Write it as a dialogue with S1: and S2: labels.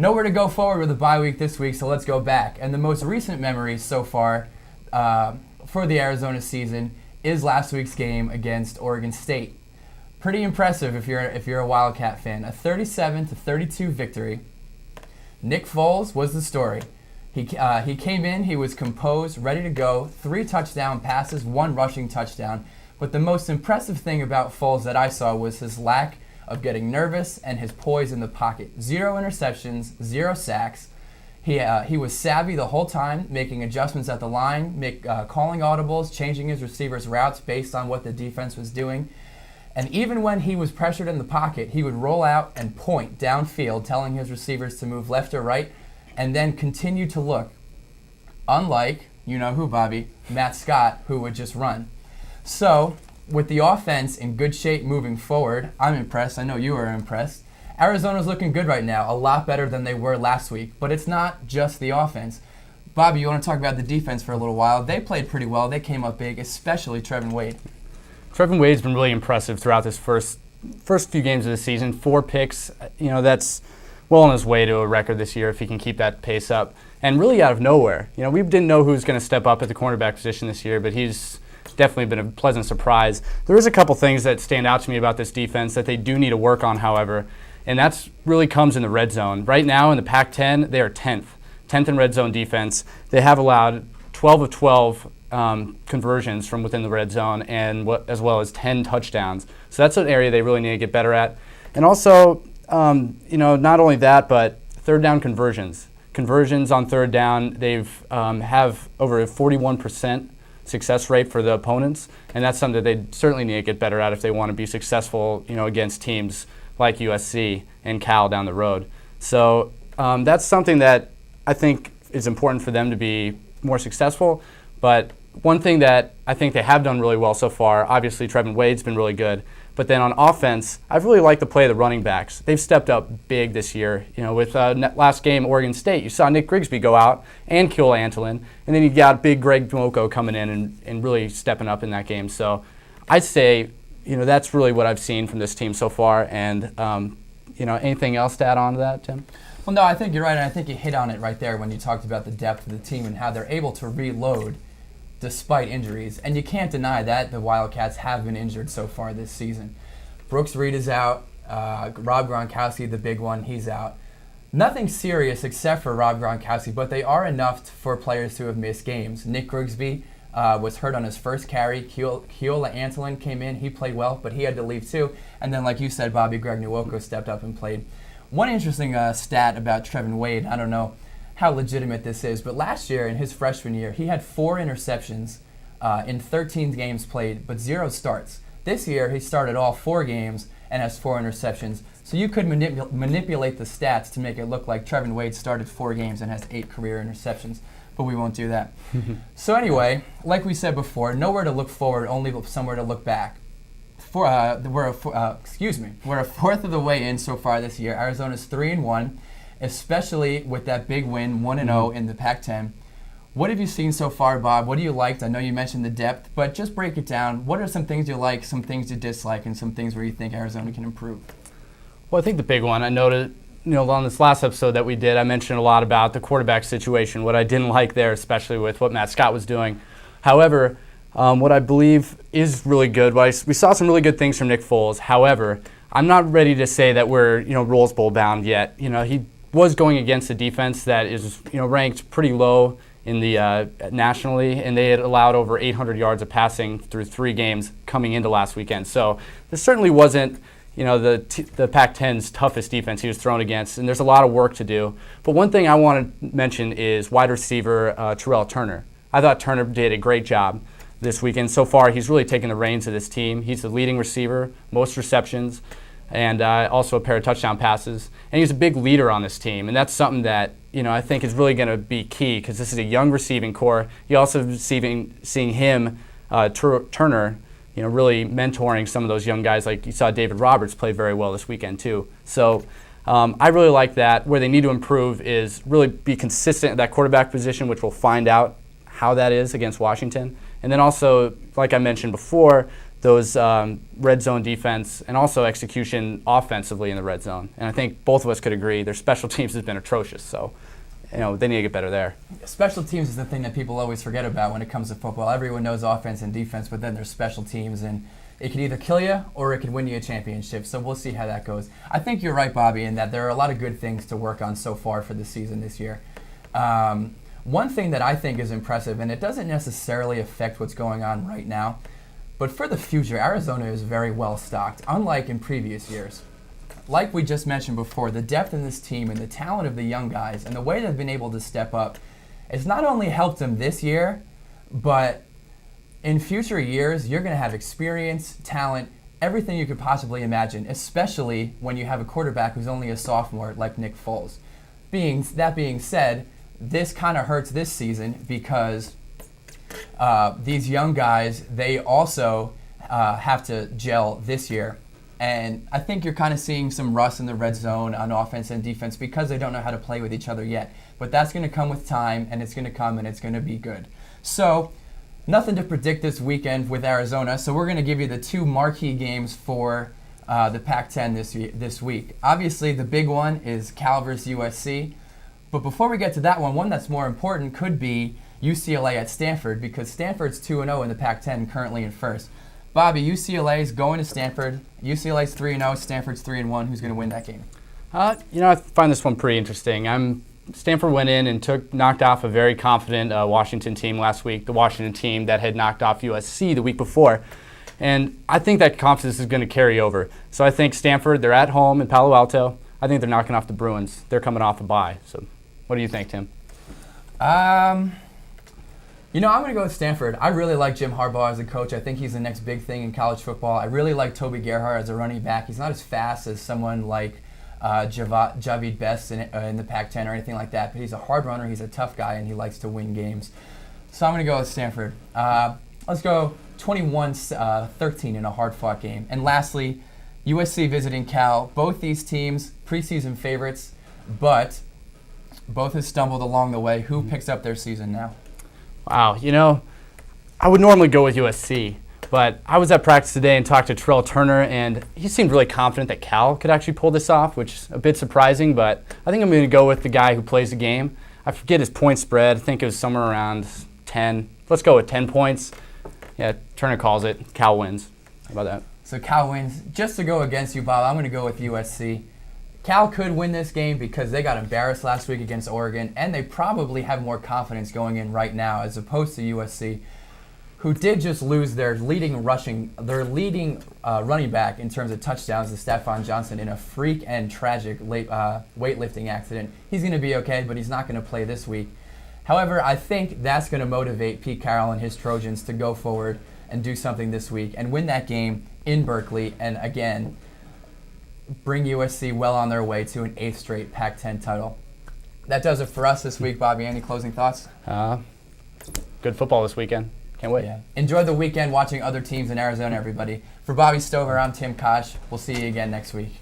S1: Nowhere to go forward with the bye week this week, so let's go back. And the most recent memory so far for the Arizona season is last week's game against Oregon State. Pretty impressive if you're a Wildcat fan. A 37-32 victory. Nick Foles was the story. He came in, he was composed, ready to go. 3 touchdown passes, 1 rushing touchdown. But the most impressive thing about Foles that I saw was his lack of getting nervous and his poise in the pocket. 0 interceptions, 0 sacks. He was savvy the whole time, making adjustments at the line, calling audibles, changing his receivers' routes based on what the defense was doing. And even when he was pressured in the pocket, he would roll out and point downfield, telling his receivers to move left or right, and then continue to look. Unlike, you know who, Bobby, Matt Scott, who would just run. So, with the offense in good shape moving forward, I'm impressed. I know you are impressed. Arizona's looking good right now, a lot better than they were last week. But it's not just the offense. Bobby, you want to talk about the defense for a little while? They played pretty well. They came up big, especially Trevin Wade.
S2: Trevin Wade's been really impressive throughout this first few games of the season. 4 picks, that's well on his way to a record this year if he can keep that pace up. And really out of nowhere. We didn't know who was going to step up at the cornerback position this year, but he's definitely been a pleasant surprise. There is a couple things that stand out to me about this defense that they do need to work on, however, and that's really comes in the red zone. Right now in the Pac-10, they are 10th in red zone defense. They have allowed 12 of 12 conversions from within the red zone, and as well as 10 touchdowns. So that's an area they really need to get better at. And also, not only that, but third down conversions. Conversions on third down, they've have over a 41% success rate for the opponents, and that's something that they certainly need to get better at if they want to be successful, against teams like USC and Cal down the road. So that's something that I think is important for them to be more successful. But one thing that I think they have done really well so far, obviously Trevin Wade's been really good, but then on offense, I've really liked the play of the running backs. They've stepped up big this year. With last game, Oregon State, you saw Nick Grigsby go out and kill Antolin, and then you got big Greg Dwoko coming in and really stepping up in that game. So I'd say, that's really what I've seen from this team so far. And, anything else to add on to that, Tim?
S1: Well, no, I think you're right, and I think you hit on it right there when you talked about the depth of the team and how they're able to reload despite injuries. And you can't deny that the Wildcats have been injured so far this season. Brooks Reed is out. Rob Gronkowski, the big one, he's out. Nothing serious except for Rob Gronkowski, but they are enough for players who have missed games. Nick Grigsby was hurt on his first carry. Keola Antolin came in. He played well, but he had to leave too. And then, like you said, Bobby, Greg Nwoko stepped up and played. One interesting stat about Trevin Wade, I don't know how legitimate this is, but last year in his freshman year, he had 4 interceptions in 13 games played, but 0 starts. This year, he started all 4 games and has 4 interceptions. So you could manipulate the stats to make it look like Trevin Wade started 4 games and has 8 career interceptions, but we won't do that. So anyway, like we said before, nowhere to look forward, only somewhere to look back. We're a fourth of the way in so far this year. Arizona's 3-1, especially with that big win, 1-0 in the Pac-10. What have you seen so far, Bob? What do you like? I know you mentioned the depth, but just break it down. What are some things you like, some things you dislike, and some things where you think Arizona can improve?
S2: Well, I think the big one, I noted, on this last episode that we did, I mentioned a lot about the quarterback situation, what I didn't like there, especially with what Matt Scott was doing. However, what I believe is really good, we saw some really good things from Nick Foles. However, I'm not ready to say that we're, Rose Bowl bound yet. He was going against a defense that is, ranked pretty low in the nationally, and they had allowed over 800 yards of passing through 3 games coming into last weekend. So this certainly wasn't, the Pac-10's toughest defense he was thrown against, and there's a lot of work to do. But one thing I want to mention is wide receiver Terrell Turner. I thought Turner did a great job this weekend. So far, he's really taken the reins of this team. He's the leading receiver, most receptions, and also a pair of touchdown passes. And he's a big leader on this team, and that's something that I think is really going to be key because this is a young receiving core. You also seeing him, Turner, really mentoring some of those young guys. Like you saw David Roberts play very well this weekend too. So I really like that. Where they need to improve is really be consistent at that quarterback position, which we'll find out how that is against Washington. And then also, like I mentioned before, those red zone defense and also execution offensively in the red zone. And I think both of us could agree their special teams has been atrocious. So, they need to get better there.
S1: Special teams is the thing that people always forget about when it comes to football. Everyone knows offense and defense, but then there's special teams, and it could either kill you or it could win you a championship. So we'll see how that goes. I think you're right, Bobby, in that there are a lot of good things to work on so far for the season this year. One thing that I think is impressive, and it doesn't necessarily affect what's going on right now, but for the future, Arizona is very well stocked, unlike in previous years. Like we just mentioned before, the depth in this team and the talent of the young guys and the way they've been able to step up has not only helped them this year, but in future years, you're going to have experience, talent, everything you could possibly imagine, especially when you have a quarterback who's only a sophomore like Nick Foles. That being said, this kind of hurts this season because these young guys, they also have to gel this year. And I think you're kind of seeing some rust in the red zone on offense and defense because they don't know how to play with each other yet. But that's going to come with time, and it's going to come, and it's going to be good. So nothing to predict this weekend with Arizona. So we're going to give you the two marquee games for the Pac-10 this week. Obviously, the big one is Cal versus USC. But before we get to that one that's more important could be UCLA at Stanford, because Stanford's 2-0 in the Pac-10, currently in first. Bobby, UCLA is going to Stanford. UCLA's 3-0, Stanford's 3-1. Who's going to win that game?
S2: I find this one pretty interesting. Stanford went in and knocked off a very confident Washington team last week, the Washington team that had knocked off USC the week before. And I think that confidence is going to carry over. So I think Stanford, they're at home in Palo Alto. I think they're knocking off the Bruins. They're coming off a bye. So what do you think, Tim?
S1: I'm going to go with Stanford. I really like Jim Harbaugh as a coach. I think he's the next big thing in college football. I really like Toby Gerhart as a running back. He's not as fast as someone like Javid Best in the Pac-10 or anything like that, but he's a hard runner. He's a tough guy, and he likes to win games. So I'm going to go with Stanford. Let's go 21-13 in a hard-fought game. And lastly, USC visiting Cal. Both these teams, preseason favorites, but both have stumbled along the way. Who picks up their season now?
S2: Wow, I would normally go with USC, but I was at practice today and talked to Terrell Turner, and he seemed really confident that Cal could actually pull this off, which is a bit surprising, but I think I'm going to go with the guy who plays the game. I forget his point spread. I think it was somewhere around 10. Let's go with 10 points. Yeah, Turner calls it. Cal wins. How about that?
S1: So Cal wins. Just to go against you, Bob, I'm going to go with USC. Cal could win this game because they got embarrassed last week against Oregon, and they probably have more confidence going in right now as opposed to USC, who did just lose their leading running back in terms of touchdowns to Stephon Johnson in a freak and tragic weightlifting accident. He's going to be okay, but he's not going to play this week. However, I think that's going to motivate Pete Carroll and his Trojans to go forward and do something this week and win that game in Berkeley, and again, bring USC well on their way to an 8th straight Pac-10 title. That does it for us this week, Bobby. Any closing thoughts?
S2: Good football this weekend. Can't wait.
S1: Yeah. Enjoy the weekend watching other teams in Arizona, everybody. For Bobby Stover, I'm Tim Koch. We'll see you again next week.